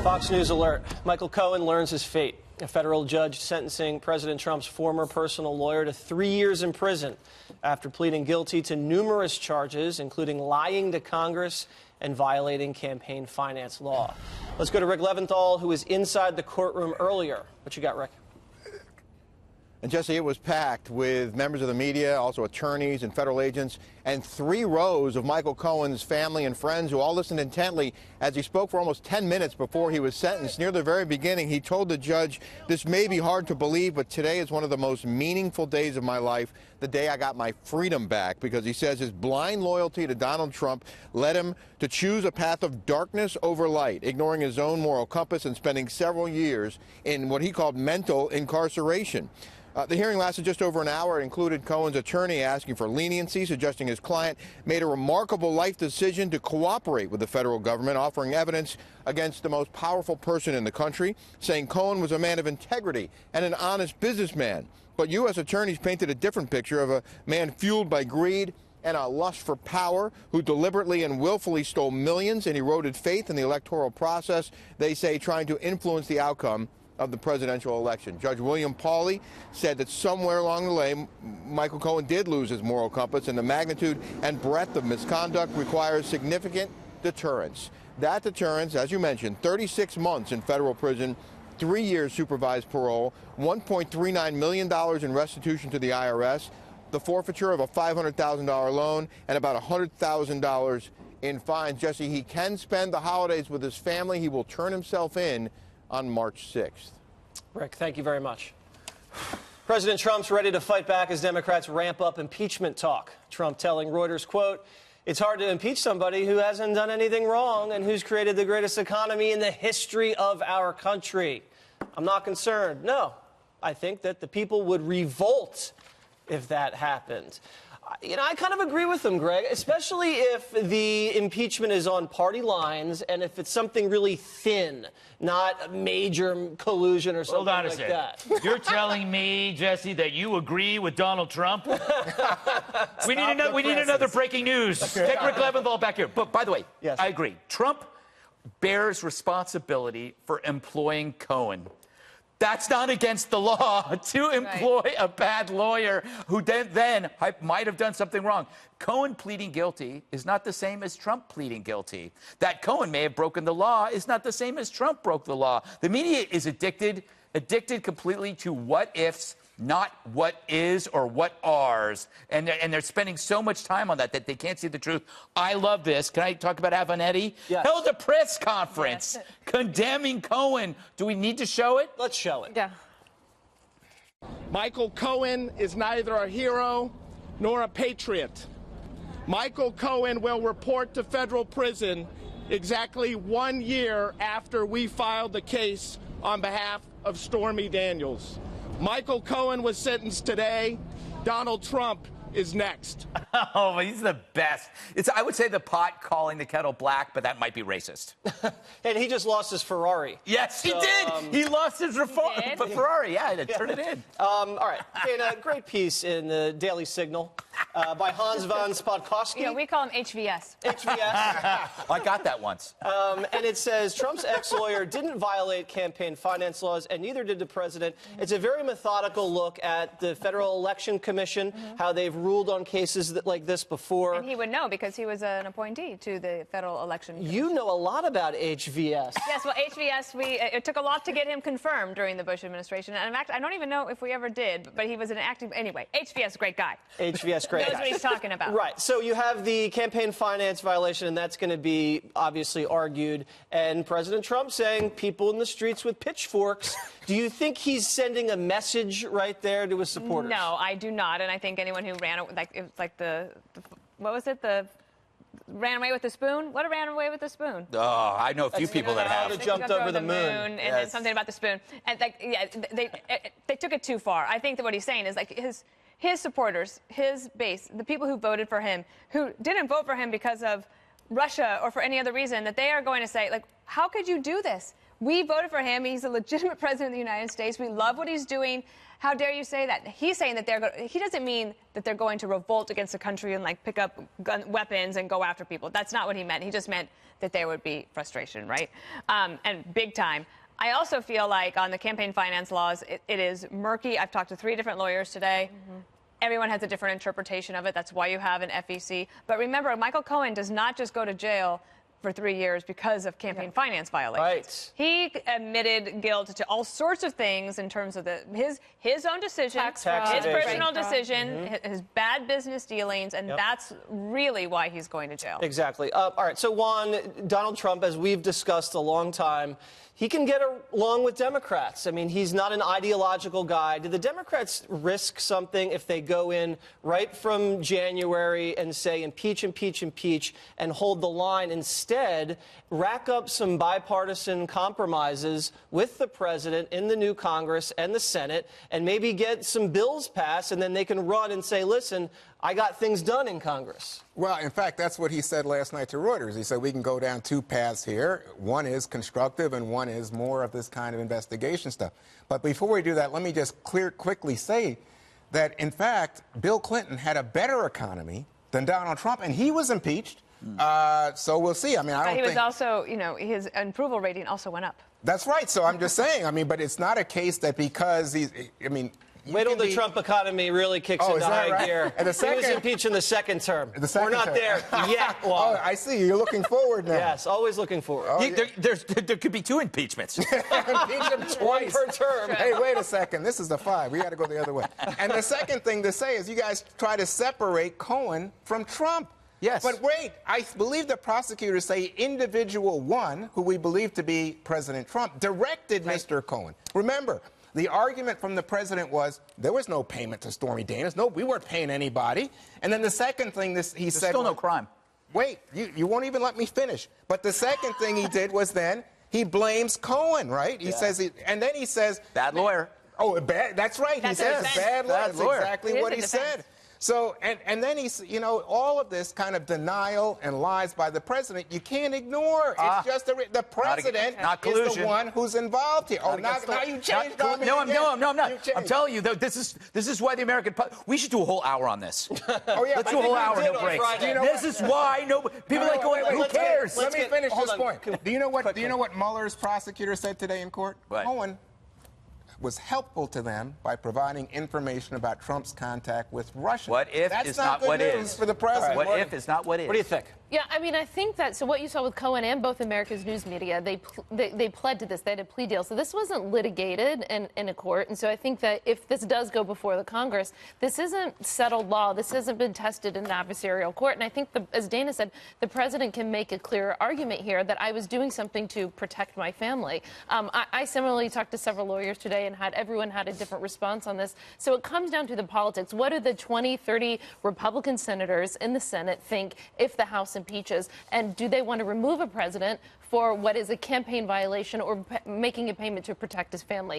Fox News alert. Michael Cohen learns his fate. A federal judge sentencing President Trump's former personal lawyer to 3 years in prison after pleading guilty to numerous charges, including lying to Congress and violating campaign finance law. Let's go to Rick Leventhal, who was inside the courtroom earlier. What you got, Rick? And Jesse, it was packed with members of the media, also attorneys and federal agents, and 3 rows of Michael Cohen's family and friends who all listened intently as he spoke for almost 10 minutes before he was sentenced. Near the very beginning, he told the judge, "This may be hard to believe, but today is one of the most meaningful days of my life, the day I got my freedom back," because he says his blind loyalty to Donald Trump led him to choose a path of darkness over light, ignoring his own moral compass and spending several years in what he called mental incarceration. The hearing lasted just over an hour. It included Cohen's attorney asking for leniency, suggesting his client made a remarkable life decision to cooperate with the federal government, offering evidence against the most powerful person in the country, saying Cohen was a man of integrity and an honest businessman. But U.S. attorneys painted a different picture of a man fueled by greed and a lust for power, who deliberately and willfully stole millions and eroded faith in the electoral process, they say, trying to influence the outcome of the presidential election. Judge William Pauley said that somewhere along the way, Michael Cohen did lose his moral compass, and the magnitude and breadth of misconduct requires significant deterrence. That deterrence, as you mentioned, 36 months in federal prison, 3 years supervised parole, $1.39 million in restitution to the IRS, the forfeiture of a $500,000 loan, and about $100,000 in fines. Jesse, he can spend the holidays with his family. He will turn himself in on March 6th. Rick, thank you very much. President Trump's ready to fight back as Democrats ramp up impeachment talk. Trump telling Reuters, quote, "It's hard to impeach somebody who hasn't done anything wrong and who's created the greatest economy in the history of our country. I'm not concerned. No, I think that the people would revolt if that happened." You know, I kind of agree with him, Greg, especially if the impeachment is on party lines and if it's something really thin, not major collusion or something like that. You're telling me, Jesse, that you agree with Donald Trump? we need another breaking news. Take Rick Leventhal back here. But by the way, yes, I agree. Trump bears responsibility for employing Cohen. That's not against the law to employ a bad lawyer who then might have done something wrong. Cohen pleading guilty is not the same as Trump pleading guilty. That Cohen may have broken the law is not the same as Trump broke the law. The media is addicted completely to what ifs, not what is or what are's. And they're spending so much time on that they can't see the truth. I love this. Can I talk about Avenatti? Yes. Held a press conference condemning Cohen. Do we need to show it? Let's show it. Yeah. Michael Cohen is neither a hero nor a patriot. Michael Cohen will report to federal prison exactly 1 year after we filed the case on behalf of Stormy Daniels. Michael Cohen was sentenced today. Donald Trump is next. Oh, he's the best. I would say the pot calling the kettle black, but that might be racist. And he just lost his Ferrari. Yes, he did. He lost his Ferrari. Yeah, turn it in. All right. Dana, great piece in the Daily Signal by Hans von Spodkowski. Yeah, we call him HVS. HVS. I got that once. And it says Trump's ex-lawyer didn't violate campaign finance laws, and neither did the president. It's a very methodical look at the Federal Election Commission, how they've ruled on cases like this before. And he would know because he was an appointee to the Federal Election Commission. You know a lot about HVS. Yes, well, HVS, it took a lot to get him confirmed during the Bush administration. And in fact, I don't even know if we ever did, but he was an active... Anyway, HVS, great guy. HVS, great guy. Knows what he's talking about. Right. So you have the campaign finance violation, and that's going to be obviously argued. And President Trump saying people in the streets with pitchforks. Do you think he's sending a message right there to his supporters? No, I do not. And I think anyone who ran, what was it? The ran away with the spoon? What ran away with the spoon? Oh, I know a few people that have. Jumped over the moon. And then something about the spoon. And they took it too far. I think that what he's saying is like his supporters, his base, the people who voted for him, who didn't vote for him because of Russia or for any other reason, that they are going to say, like, how could you do this? We voted for him. He's a legitimate president of the United States. We love what he's doing. How dare you say that? He's saying that he doesn't mean that they're going to revolt against the country and like pick up weapons and go after people. That's not what he meant. He just meant that there would be frustration, right? And big time. I also feel like on the campaign finance laws, it is murky. I've talked to 3 different lawyers today. Everyone has a different interpretation of it. That's why you have an FEC. But remember, Michael Cohen does not just go to jail for 3 years because of campaign finance violations. Right. He admitted guilt to all sorts of things in terms of his own decision, Tax fraud, his personal bank fraud. decision, his bad business dealings, and that's really why he's going to jail. Exactly. All right. So, Juan, Donald Trump, as we've discussed a long time, he can get along with Democrats. I mean, he's not an ideological guy. Do the Democrats risk something if they go in right from January and say impeach, impeach, impeach, and hold the line? Instead, rack up some bipartisan compromises with the president in the new Congress and the Senate, and maybe get some bills passed, and then they can run and say, listen, I got things done in Congress. Well, in fact, that's what he said last night to Reuters. He said we can go down 2 paths here. One is constructive and one is more of this kind of investigation stuff. But before we do that, let me just quickly say that, in fact, Bill Clinton had a better economy than Donald Trump, and he was impeached. So we'll see. I mean, I don't think... He was also, his approval rating also went up. That's right. So I'm just saying, I mean, but it's not a case that because he's, I mean... Wait till the Trump economy really kicks into high gear. And he was impeached in the second term. We're not there yet. Oh, I see. You're looking forward now. Yes, always looking forward. Oh, there could be 2 impeachments. Impeach him twice. 1 per term. Hey, wait a second. This is the 5. We got to go the other way. And the second thing to say is you guys try to separate Cohen from Trump. Yes. But wait, I believe the prosecutors say individual 1, who we believe to be President Trump, directed Mr. Cohen. Remember, the argument from the president was there was no payment to Stormy Daniels. No, we weren't paying anybody. And then the second thing he said... There's still no crime. Wait, you won't even let me finish. But the second thing he did was then he blames Cohen, right? He says, and then he says... Bad lawyer. Oh, bad, that's right. That's he says bad lawyer. That's lawyer. exactly what he said. So, and then he's, all of this kind of denial and lies by the president, you can't ignore. It's just the president is the one who's involved here. Oh, now you changed on me. No, I'm not. I'm telling you, this is why the American we should do a whole hour on this. Oh, yeah. Let's do a whole hour, no breaks. This is why people like going, who cares? Let me finish this point. Do you know what Mueller's prosecutor said today in court? What? Cohen was helpful to them by providing information about Trump's contact with Russia. What if That's is not not what good news is for the president. What if is not what is. What do you think? Yeah, I mean, I think that, so what you saw with Cohen and both America's news media, they pled to this. They had a plea deal. So this wasn't litigated in a court. And so I think that if this does go before the Congress, this isn't settled law. This hasn't been tested in an adversarial court. And I think, as Dana said, the president can make a clear argument here that I was doing something to protect my family. I similarly talked to several lawyers today and everyone had a different response on this. So it comes down to the politics. What do the 20, 30 Republican senators in the Senate think if the House impeaches? And do they want to remove a president for what is a campaign violation or making a payment to protect his family?